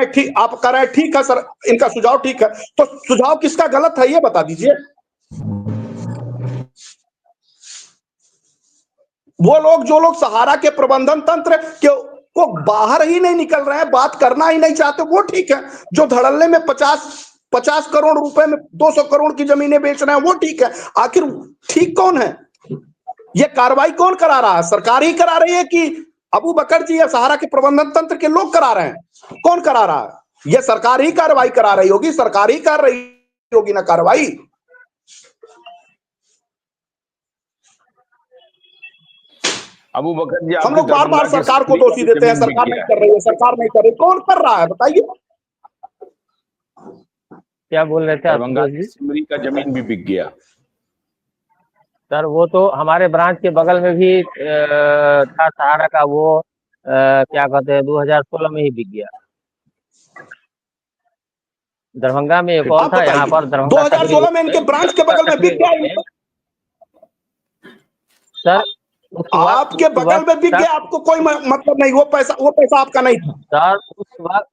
ठीक, आप कह रहे हैं ठीक है सर, इनका सुझाव ठीक है, तो सुझाव किसका गलत है ये बता दीजिए। वो लोग जो लोग सहारा के प्रबंधन तंत्र के को बाहर ही नहीं निकल रहे हैं, बात करना ही नहीं चाहते, वो ठीक है। जो धड़ल्ले में 50 करोड़ रुपए में 200 करोड़ की जमीनें बेच रहे हैं वो ठीक है। आखिर ठीक कौन है? ये कार्रवाई कौन करा रहा है? सरकार ही करा रही है कि अबू बकर जी या सहारा के प्रबंधन तंत्र के लोग करा रहे हैं? कौन करा रहा है? ये सरकार ही कार्रवाई करा रही होगी, सरकार ही कर रही होगी ना कार्रवाई। अबू बकर जी, हम लोग बार बार सरकार को दोषी देते हैं, सरकार नहीं कर रही है, सरकार नहीं कर रही, कौन कर रहा है बताइए। क्या बोल रहे थे दरभंगा की सिमरी का जमीन भी बिक गया सर। वो तो हमारे ब्रांच के बगल में भी था सहारा का, वो क्या कहते हैं 2016 में ही बिक गया। दरभंगा में एक और था, यहाँ पर 2016 में इनके ब्रांच के बगल में बिक गया सर। आपके बगल में बिक गया, आपको कोई मतलब नहीं, वो पैसा आपका नहीं था सर।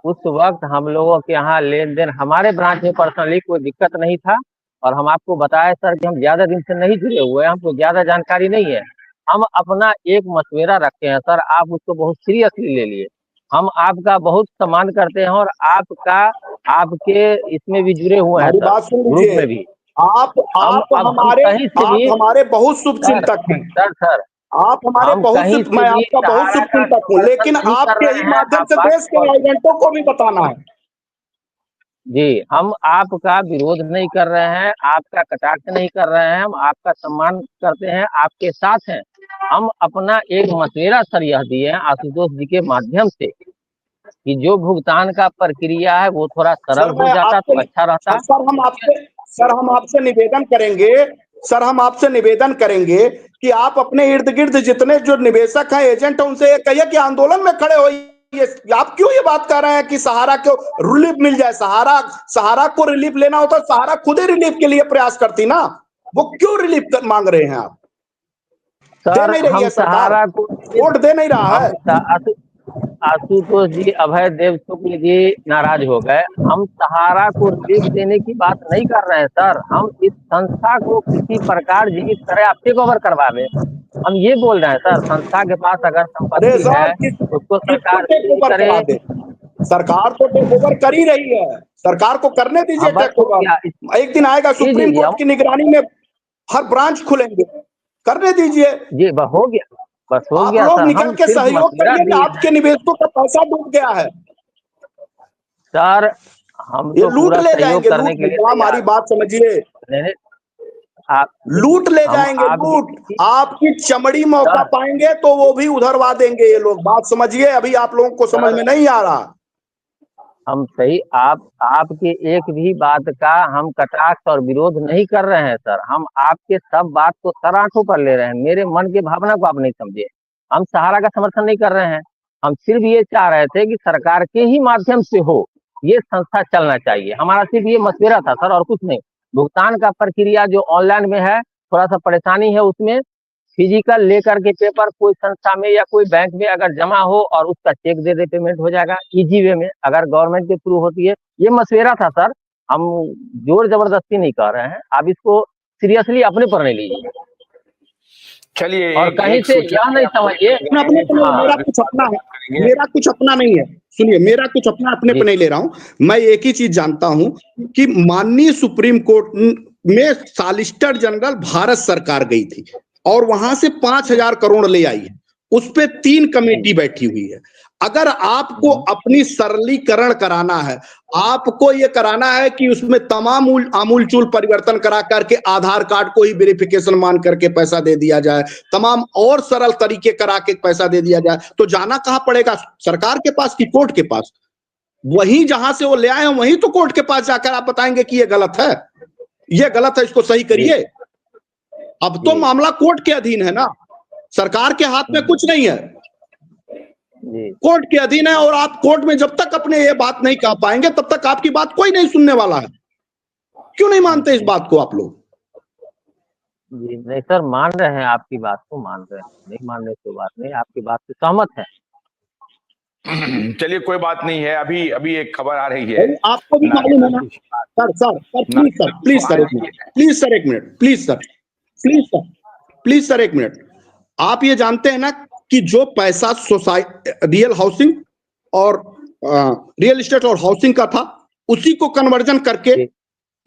उस वक्त हम लोगों के यहाँ लेन देन, हमारे ब्रांच में पर्सनली कोई दिक्कत नहीं था। और हम आपको बताया सर कि हम ज्यादा दिन से नहीं जुड़े हुए हैं, हमको ज्यादा जानकारी नहीं है। हम अपना एक मशवरा रखते हैं सर, आप उसको बहुत सीरियसली ले लिए। हम आपका बहुत सम्मान करते हैं और आपके इसमें भी जुड़े हुए हैं सर, ग्रुप में भी। आप हमारे बहुत शुभचिंतक हैं सर। आप हमारे मैं आपका बहुत शुभचिंतक हूँ, लेकिन आपके ही माध्यम से देश के एजेंटों को भी बताना है। जी, हम आपका विरोध नहीं कर रहे हैं, आपका कटाक्ष नहीं कर रहे हैं, हम आपका सम्मान करते हैं, आपके साथ हैं। हम अपना एक मशवरा सर यह दिए हैं आशुतोष जी के माध्यम से कि जो भुगतान का प्रक्रिया है वो थोड़ा सरल हो जाता तो अच्छा रहता। सर हम आपसे निवेदन करेंगे कि आप अपने इर्द गिर्द जितने जो निवेशक हैं, एजेंट हैं, उनसे कहिए कि आंदोलन में खड़े होइए। आप क्यों ये बात कर रहे हैं कि सहारा को रिलीफ मिल जाए? सहारा को रिलीफ लेना होता, सहारा खुद ही रिलीफ के लिए प्रयास करती ना। वो क्यों रिलीफ मांग रहे हैं आप? दे नहीं रही है सरकार, वोट दे नहीं रहा है। आशुतोष जी, अभय देव शुक्ल जी नाराज हो गए। हम सहारा को रिलीफ देने की बात नहीं कर रहे हैं सर। हम इस संस्था को किसी प्रकार जीवित करें, आप टेक ओवर करवावे, हम ये बोल रहे हैं सर। संस्था के पास अगर संपत्ति है उसको सरकार करे। सरकार तो टेक ओवर कर ही रही है, सरकार को करने दीजिए टेक ओवर। एक दिन आएगा सुप्रीम कोर्ट की निगरानी में हर ब्रांच खुलेंगे, करने दीजिए जी। हो गया, बस हो गया आप लोग सर। निकल के सहयोग करिए, आपके निवेशकों का पैसा डूब गया है सर। हम ये तो लूट ले जाएंगे, करने के लिए हमारी बात समझिए, लूट ले जाएंगे, लूट। आपकी चमड़ी मौका पाएंगे तो वो भी उधरवा देंगे ये लोग, बात समझिए। अभी आप लोगों को समझ में नहीं आ रहा। हम सही, आपके एक भी बात का हम कटाक्ष और विरोध नहीं कर रहे हैं सर। हम आपके सब बात को सर आंखों पर ले रहे हैं, मेरे मन की भावना को आप नहीं समझे। हम सहारा का समर्थन नहीं कर रहे हैं, हम सिर्फ ये चाह रहे थे कि सरकार के ही माध्यम से हो, ये संस्था चलना चाहिए। हमारा सिर्फ ये मशवरा था सर, और कुछ नहीं। भुगतान का प्रक्रिया जो ऑनलाइन में है, थोड़ा सा परेशानी है उसमें। फिजिकल लेकर के पेपर कोई संस्था में या कोई बैंक में अगर जमा हो और उसका चेक दे दे, पेमेंट हो जाएगा इजी वे में, अगर गवर्नमेंट के थ्रू होती है। ये मशवरा था सर, हम जोर जबरदस्ती नहीं कर रहे हैं। आप इसको सीरियसली अपने पर नहीं लीजिए। चलिए, और कहीं से यह नहीं समझिए मेरा कुछ अपना है, मेरा कुछ अपना नहीं है। सुनिए, मेरा कुछ अपना अपने पे नहीं ले रहा हूं। मैं एक ही चीज जानता हूं कि माननीय सुप्रीम कोर्ट में सॉलिसिटर जनरल भारत सरकार गई थी और वहां से 5,000 करोड़ ले आई है। उस पे 3 कमेटी बैठी हुई है। अगर आपको अपनी सरलीकरण कराना है, आपको ये कराना है कि उसमें तमाम आमूलचूल परिवर्तन करा करके आधार कार्ड को ही वेरिफिकेशन मान करके पैसा दे दिया जाए, तमाम और सरल तरीके करा के पैसा दे दिया जाए, तो जाना कहां पड़ेगा? सरकार के पास कि कोर्ट के पास? वहीं जहां से वो ले आए हैं वहीं तो कोर्ट के पास जाकर आप बताएंगे कि ये गलत है, ये गलत है, इसको सही करिए। अब तो मामला कोर्ट के अधीन है ना, सरकार के हाथ में कुछ नहीं है, कोर्ट के अधीन है। और आप कोर्ट में जब तक अपने ये बात नहीं कह पाएंगे तब तक आपकी बात कोई नहीं सुनने वाला है। क्यों नहीं मानते इस बात को आप लोग? जी नहीं सर, मान रहे हैं, आपकी बात को मान रहे हैं, नहीं मानने की बात नहीं, आपकी बात से सहमत है। चलिए कोई बात नहीं है, अभी अभी एक खबर आ रही है। आपको भी मालूम है ना सर प्लीज सर एक मिनट, प्लीज सर एक मिनट। आप ये जानते हैं ना कि जो पैसा रियल हाउसिंग और रियल एस्टेट और हाउसिंग का था, उसी को कन्वर्जन करके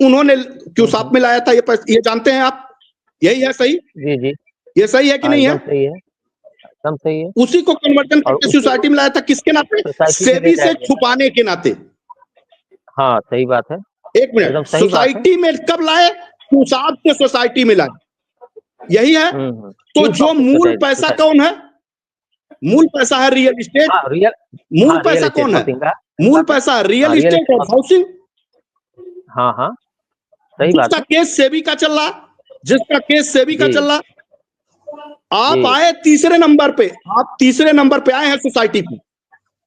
उन्होंने क्यों साथ में लाया था, ये जानते हैं आप? यही है सही? जी जी, ये सही है कि नहीं है? सही है, एकदम सही है। उसी को कन्वर्जन करके सोसाइटी में लाया था, किसके नाते? सेबी से छुपाने के नाते। हाँ सही बात है। एक मिनट, सोसाइटी में कब लाए? हिसाब से सोसाइटी में लाए, यही है। तो जो मूल पैसा कौन है? मूल पैसा है रियल एस्टेट। मूल पैसा कौन है? मूल पैसा रियल एस्टेट और हाउसिंग। हाँ हाँ सही बात है। जिसका केस सेबी का चल रहा, आप आए तीसरे नंबर पे, आए हैं सोसाइटी पे,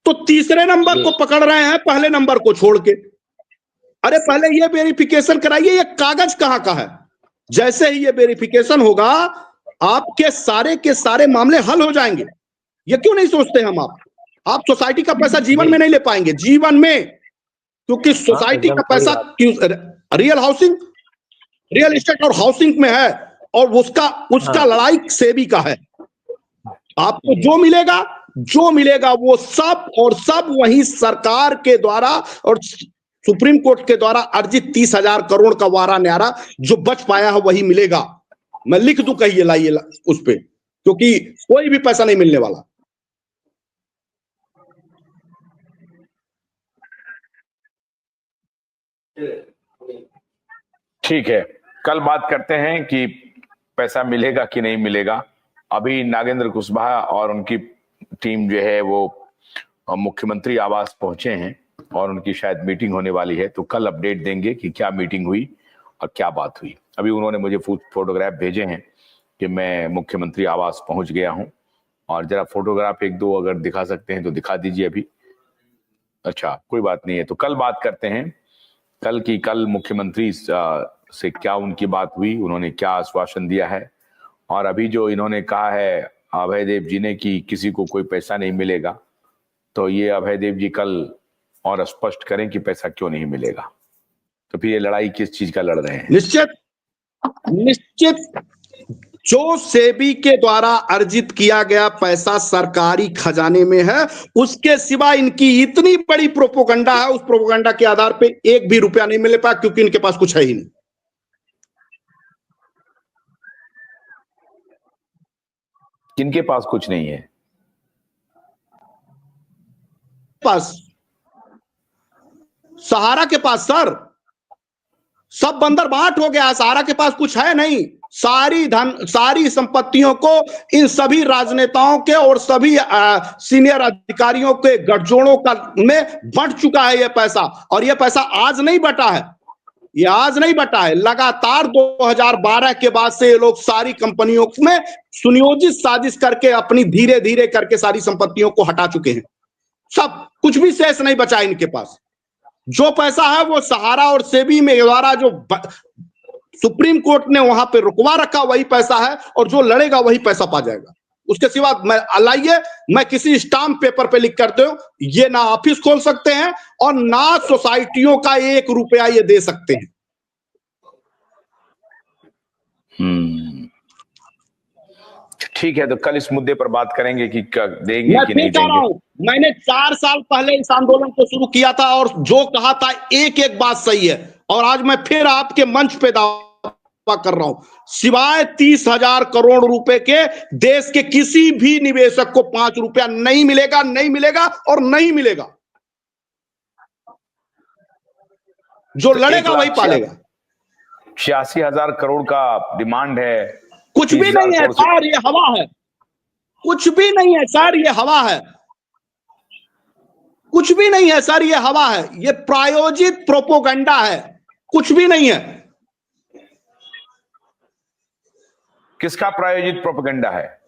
तो तीसरे नंबर को पकड़ रहे हैं पहले नंबर को छोड़ के। अरे पहले ये वेरिफिकेशन कराइए, ये कागज कहां का है। जैसे ही ये वेरिफिकेशन होगा, आपके सारे के सारे मामले हल हो जाएंगे। ये क्यों नहीं सोचते हम? आप सोसाइटी का पैसा जीवन में नहीं ले पाएंगे, जीवन में, क्योंकि सोसाइटी का पैसा रियल हाउसिंग, रियल एस्टेट और हाउसिंग में है, और उसका लड़ाई सेबी का है। आपको जो मिलेगा वो सब और सब वही सरकार के द्वारा और सुप्रीम कोर्ट के द्वारा अर्जित 30,000 करोड़ का वारा न्यारा जो बच पाया है वही मिलेगा। मैं लिख दूं, कहिए लाइए उस पे, क्योंकि कोई भी पैसा नहीं मिलने वाला। ठीक है, कल बात करते हैं कि पैसा मिलेगा कि नहीं मिलेगा। अभी नागेंद्र कुशवाहा और उनकी टीम जो है वो मुख्यमंत्री आवास पहुंचे हैं और उनकी शायद मीटिंग होने वाली है, तो कल अपडेट देंगे कि क्या मीटिंग हुई और क्या बात हुई। अभी उन्होंने मुझे फोटोग्राफ भेजे हैं कि मैं मुख्यमंत्री आवास पहुंच गया हूं, और जरा फोटोग्राफ एक दो अगर दिखा सकते हैं तो दिखा दीजिए अभी। अच्छा कोई बात नहीं है, तो कल बात करते हैं कल मुख्यमंत्री से क्या उनकी बात हुई, उन्होंने क्या आश्वासन दिया है, और अभी जो इन्होंने कहा है अभयदेव जी ने कि किसी को कोई पैसा नहीं मिलेगा, तो ये अभयदेव जी कल और स्पष्ट करें कि पैसा क्यों नहीं मिलेगा। तो फिर ये लड़ाई किस चीज का लड़ रहे हैं? निश्चित जो सेबी के द्वारा अर्जित किया गया पैसा सरकारी खजाने में है, उसके सिवा इनकी इतनी बड़ी प्रोपोगंडा है, उस प्रोपोगंडा के आधार पे एक भी रुपया नहीं मिल पाया, क्योंकि इनके पास कुछ है ही नहीं। किनके पास कुछ नहीं है? पास सहारा के पास सर सब बंदर बाट हो गया। सहारा के पास कुछ है नहीं। सारी संपत्तियों को इन सभी राजनेताओं के और सभी सीनियर अधिकारियों के गठजोड़ों का में बंट चुका है ये पैसा। और ये पैसा आज नहीं बटा है, ये आज नहीं बटा है। लगातार 2012 के बाद से ये लोग सारी कंपनियों में सुनियोजित साजिश करके अपनी धीरे धीरे करके सारी संपत्तियों को हटा चुके हैं। सब कुछ भी शेष नहीं बचा इनके पास। जो पैसा है वो सहारा और सेबी में द्वारा जो सुप्रीम कोर्ट ने वहां पे रुकवा रखा वही पैसा है, और जो लड़ेगा वही पैसा पा जाएगा। उसके सिवा लाइए मैं किसी स्टाम्प पेपर पे लिख कर दूं, ये ना ऑफिस खोल सकते हैं और ना सोसाइटियों का 1 रुपया ये दे सकते हैं। ठीक है, तो कल इस मुद्दे पर बात करेंगे कि देंगे कि नहीं देंगे। मैंने 4 साल पहले इस आंदोलन को शुरू किया था और जो कहा था एक एक बात सही है, और आज मैं फिर आपके मंच पे दावा कर रहा हूं, सिवाय 30,000 करोड़ रुपए के देश के किसी भी निवेशक को 5 रुपया नहीं मिलेगा, नहीं मिलेगा और नहीं मिलेगा। जो लड़ेगा वही पालेगा। 86,000 करोड़ का डिमांड है। कुछ भी नहीं है सर, ये हवा है। कुछ भी नहीं है सर, ये हवा है। कुछ भी नहीं है सर, ये हवा है। ये प्रायोजित प्रोपोगंडा है, कुछ भी नहीं है। किसका प्रायोजित प्रोपेगेंडा है?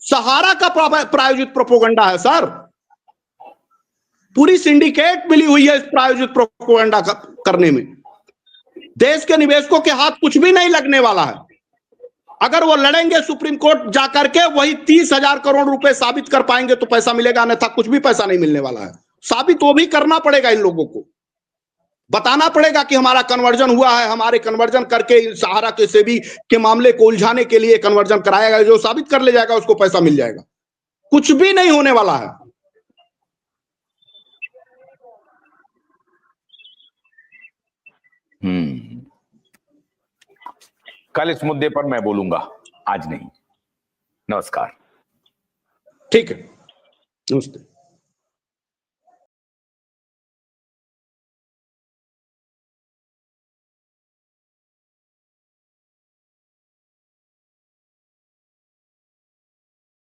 सहारा का प्रायोजित प्रोपेगेंडा है सर। पूरी सिंडिकेट मिली हुई है इस प्रायोजित प्रोपेगेंडा करने में। देश के निवेशकों के हाथ कुछ भी नहीं लगने वाला है। अगर वो लड़ेंगे सुप्रीम कोर्ट जाकर के, वही 30,000 करोड़ रुपए साबित कर पाएंगे तो पैसा मिलेगा, अन्यथा कुछ भी पैसा नहीं मिलने वाला है। साबित वो भी करना पड़ेगा, इन लोगों को बताना पड़ेगा कि हमारा कन्वर्जन हुआ है, हमारे कन्वर्जन करके सहारा के सेबी के मामले को उलझाने के लिए कन्वर्जन कराया गया, जो साबित कर ले जाएगा उसको पैसा मिल जाएगा। कुछ भी नहीं होने वाला है। कल इस मुद्दे पर मैं बोलूंगा, आज नहीं। नमस्कार। ठीक है, नमस्ते।